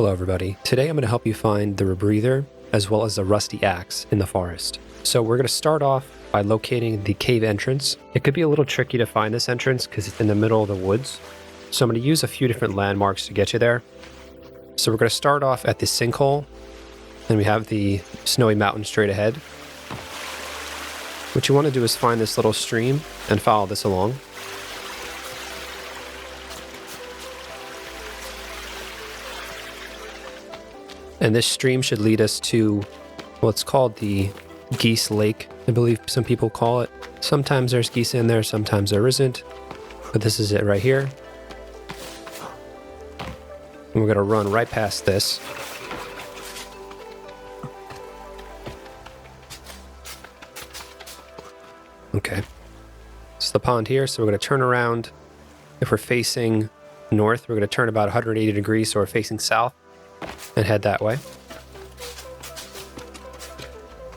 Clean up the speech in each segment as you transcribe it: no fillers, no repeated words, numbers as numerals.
Hello everybody. Today I'm going to help you find the Rebreather as well as the Rusty Axe in the forest. So we're going to start off by locating the cave entrance. It could be a little tricky to find this entrance because it's in the middle of the woods. So I'm going to use a few different landmarks to get you there. So we're going to start off at the sinkhole. Then we have the snowy mountain straight ahead. What you want to do is find this little stream and follow this along. And this stream should lead us to what's called the Geese Lake, I believe some people call it. Sometimes there's geese in there, sometimes there isn't. But this is it right here. And we're going to run right past this. Okay. It's the pond here, so we're going to turn around. If we're facing north, we're going to turn about 180 degrees, so we're facing south. And head that way.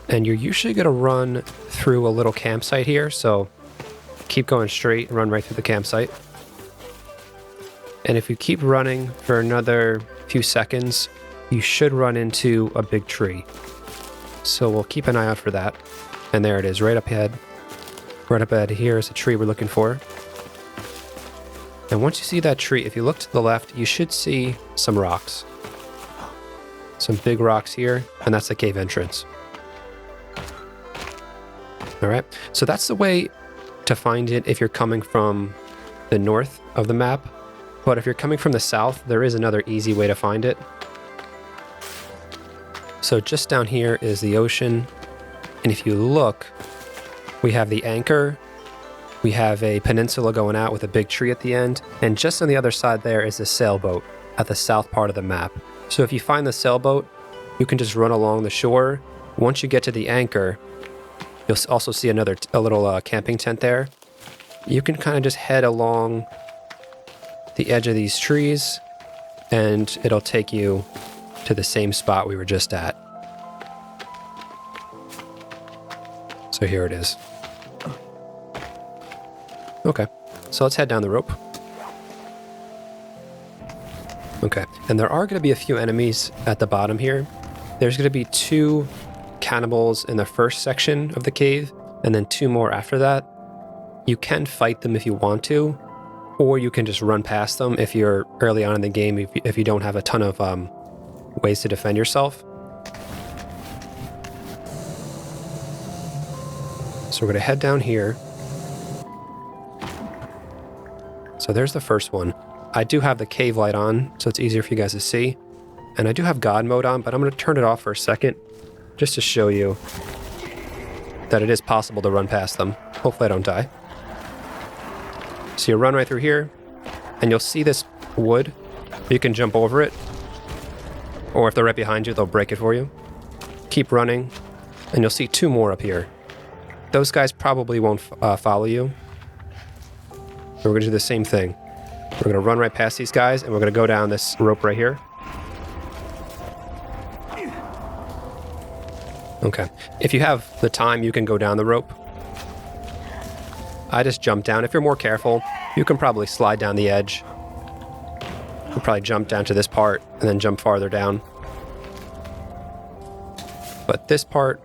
And you're usually going to run through a little campsite here, so keep going straight and run right through the campsite. And if you keep running for another few seconds, you should run into a big tree. So we'll keep an eye out for that. And there it is, right up ahead. Right up ahead here is the tree we're looking for. And once you see that tree, if you look to the left, you should see some rocks. Some big rocks here, and that's the cave entrance. All right, so that's the way to find it if you're coming from the north of the map. But if you're coming from the south, there is another easy way to find it. So just down here is the ocean. And if you look, we have the anchor. We have a peninsula going out with a big tree at the end. And just on the other side there is a sailboat at the south part of the map. So if you find the sailboat, you can just run along the shore. Once you get to the anchor, you'll also see a little camping tent there. You can kind of just head along the edge of these trees, and it'll take you to the same spot we were just at. So here it is. Okay, so let's head down the rope. Okay, and there are going to be a few enemies at the bottom here. There's going to be 2 cannibals in the first section of the cave, and then 2 more after that. You can fight them if you want to, or you can just run past them if you're early on in the game, if you don't have a ton of ways to defend yourself. So we're going to head down here. So there's the first one. I do have the cave light on, so it's easier for you guys to see. And I do have God mode on, but I'm going to turn it off for a second, just to show you that it is possible to run past them. Hopefully I don't die. So you run right through here, and you'll see this wood. You can jump over it, or if they're right behind you, they'll break it for you. Keep running, and you'll see 2 more up here. Those guys probably won't follow you. We're going to do the same thing. We're going to run right past these guys, and we're going to go down this rope right here. Okay. If you have the time, you can go down the rope. I just jumped down. If you're more careful, you can probably slide down the edge. You'll probably jump down to this part, and then jump farther down. But this part,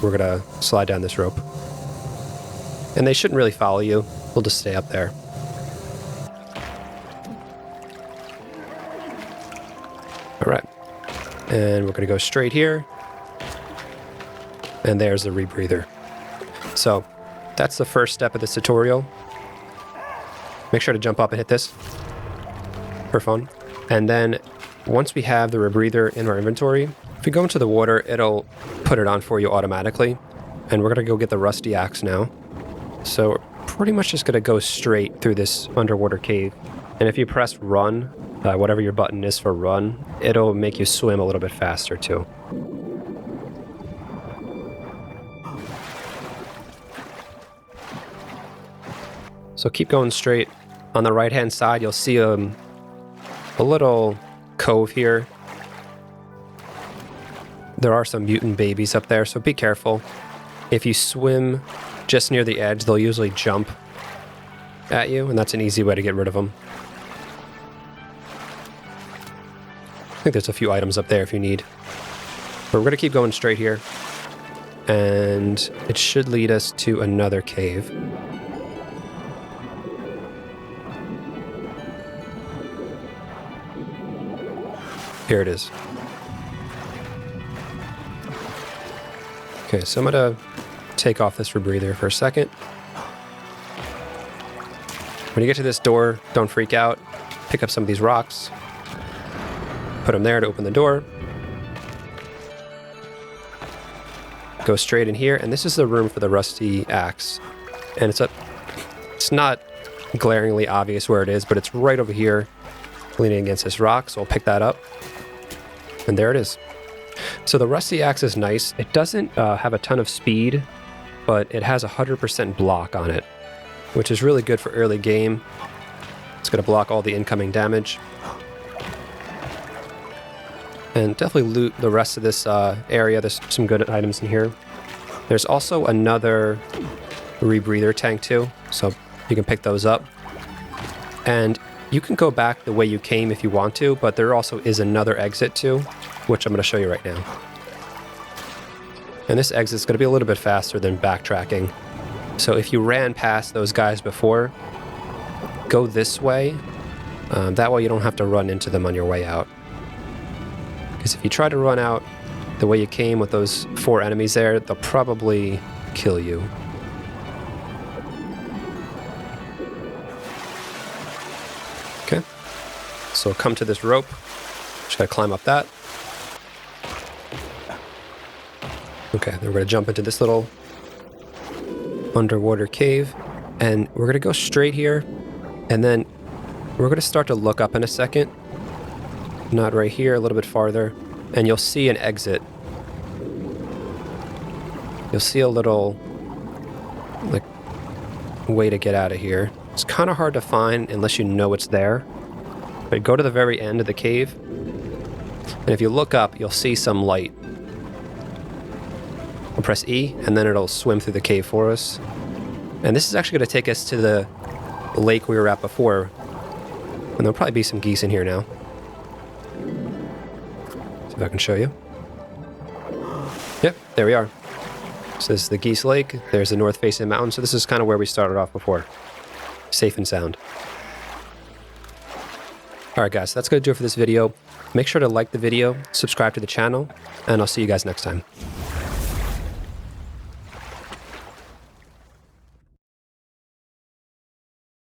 we're going to slide down this rope. And they shouldn't really follow you. They'll just stay up there. All right, and we're going to go straight here, and there's the Rebreather. So that's the first step of this tutorial. Make sure to jump up and hit this for fun. And then once we have the Rebreather in our inventory, if we go into the water, it'll put it on for you automatically. And we're going to go get the Rusty Axe now. So we're pretty much just going to go straight through this underwater cave. And if you press run, whatever your button is for run, it'll make you swim a little bit faster too. So keep going straight. On the right hand side, you'll see a little cove here. There are some mutant babies up there, so be careful. If you swim just near the edge, they'll usually jump at you, and that's an easy way to get rid of them. think there's a few items up there if you need. But we're going to keep going straight here. And it should lead us to another cave. Here it is. Okay, so I'm going to take off this rebreather for a second. When you get to this door, don't freak out. Pick up some of these rocks. Put them there to open the door. Go straight in here, and this is the room for the rusty axe. And it's not glaringly obvious where it is, but it's right over here, leaning against this rock, so I'll pick that up. And there it is. So the rusty axe is nice. It doesn't have a ton of speed, but it has 100% block on it, which is really good for early game. It's going to block all the incoming damage. And definitely loot the rest of this area. There's some good items in here. There's also another rebreather tank too, so you can pick those up. And you can go back the way you came if you want to, but there also is another exit too, which I'm going to show you right now. And this exit's going to be a little bit faster than backtracking. So if you ran past those guys before, go this way. That way you don't have to run into them on your way out. Because if you try to run out the way you came with those 4 enemies there, they'll probably kill you. Okay. So come to this rope. Just gotta climb up that. Okay, then we're gonna jump into this little underwater cave. And we're gonna go straight here. And then we're gonna start to look up in a second. Not right here, a little bit farther, and you'll see an exit. You'll see a little, like, way to get out of here. It's kind of hard to find unless you know it's there. But go to the very end of the cave, and if you look up, you'll see some light. We'll press E, and then it'll swim through the cave for us. And this is actually going to take us to the lake we were at before. And there'll probably be some geese in here now. See if I can show you. Yep, there we are. So this is the Geese Lake. There's the north facing mountain. So this is kind of where we started off before. Safe and sound. Alright guys, so that's going to do it for this video. Make sure to like the video, subscribe to the channel, and I'll see you guys next time.